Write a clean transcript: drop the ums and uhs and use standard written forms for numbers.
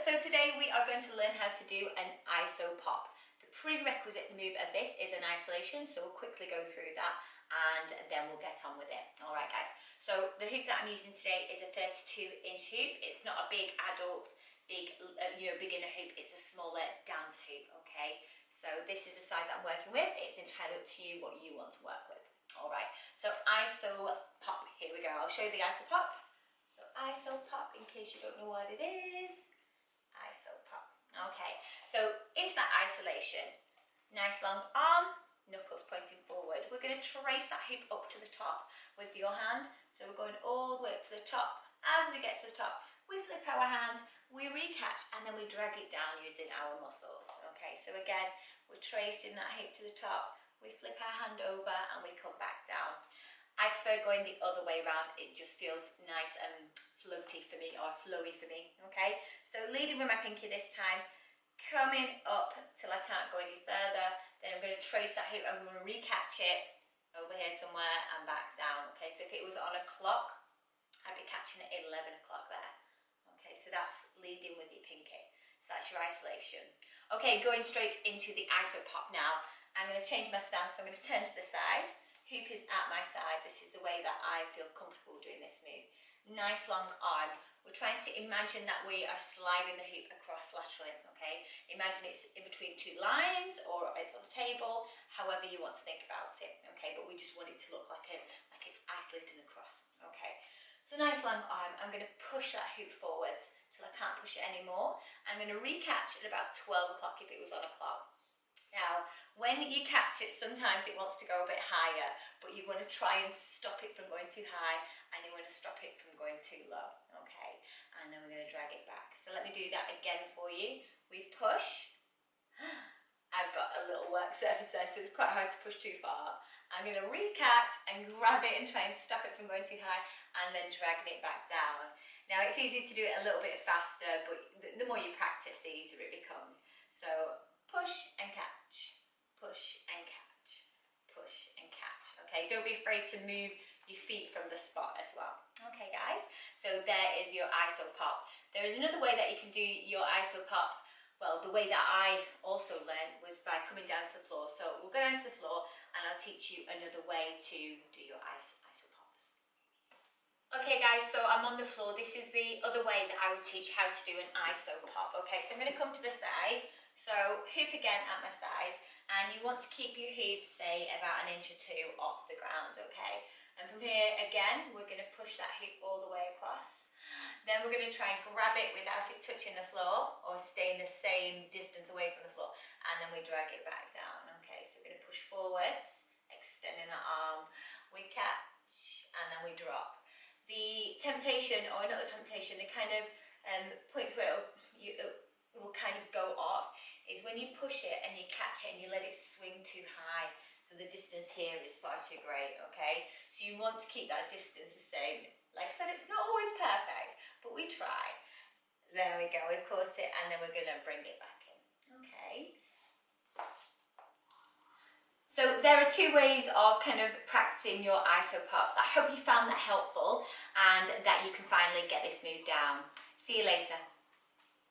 so today we are going to learn how to do an iso pop. The prerequisite move of this is an isolation, so we'll quickly go through that and then we'll get on with it. All right, guys. So the hoop that I'm using today is a 32-inch hoop. It's not a big adult, beginner hoop. It's a smaller dance hoop, okay? So this is the size that I'm working with. It's entirely up to you what you want to work with. All right, so iso pop, here we go. I'll show you the iso pop. So iso pop, in case you don't know what it is. Iso pop. Okay, so into that isolation. Nice long arm, knuckles pointing forward. We're going to trace that hoop up to the top with your hand. So we're going all the way up to the top. As we get to the top, we flip our hand, we recatch, and then we drag it down using our muscles. Okay, so again, we're tracing that hoop to the top. We flip our hand over and we come back down. I prefer going the other way around. It just feels nice and floaty for me, or flowy for me, okay? So leading with my pinky this time, coming up till I can't go any further. Then I'm going to trace that hoop. I'm going to recatch it over here somewhere and back down, okay? So if it was on a clock, I'd be catching it at 11 o'clock there. Okay, so that's leading with your pinky. So that's your isolation. Okay, going straight into the iso pop now. I'm going to change my stance, so I'm going to turn to the side. Hoop is at my side. This is the way that I feel comfortable doing this move. Nice long arm. We're trying to imagine that we are sliding the hoop across laterally, okay? Imagine it's in between two lines or it's on a table, however you want to think about it, okay? But we just want it to look like it's isolating across, okay? So nice long arm. I'm going to push that hoop forwards till I can't push it anymore. I'm going to recatch at about 12 o'clock if it was on a clock. Now, when you catch it, sometimes it wants to go a bit higher, but you want to try and stop it from going too high, and you want to stop it from going too low, okay? And then we're going to drag it back. So let me do that again for you. We push. I've got a little work surface there, so it's quite hard to push too far. I'm going to recatch and grab it and try and stop it from going too high, and then dragging it back down. Now, it's easy to do it a little bit faster, but the more you practice, the easier it becomes. So push and catch, push and catch, push and catch. Okay, don't be afraid to move your feet from the spot as well. Okay, guys, so there is your iso pop. There is another way that you can do your iso pop. Well, the way that I also learned was by coming down to the floor. So we'll go down to the floor and I'll teach you another way to do your iso pops. Okay, guys, so I'm on the floor. This is the other way that I would teach how to do an iso pop. Okay, so I'm going to come to the side. So hoop again at my side, and you want to keep your hoop, say, about 1 inch or 2 off the ground, okay? And from here, again, we're going to push that hoop all the way across. Then we're going to try and grab it without it touching the floor, or staying the same distance away from the floor, and then we drag it back down, okay? So we're going to push forwards, extending the arm, we catch, and then we drop. The temptation, or not the temptation, the kind of point where it will kind of go off, is when you push it and you catch it and you let it swing too high. So the distance here is far too great, okay? So you want to keep that distance the same. Like I said, it's not always perfect, but we try. There we go, we've caught it, and then we're gonna bring it back in, okay? So there are 2 ways of kind of practicing your iso pops. I hope you found that helpful and that you can finally get this move down. See you later.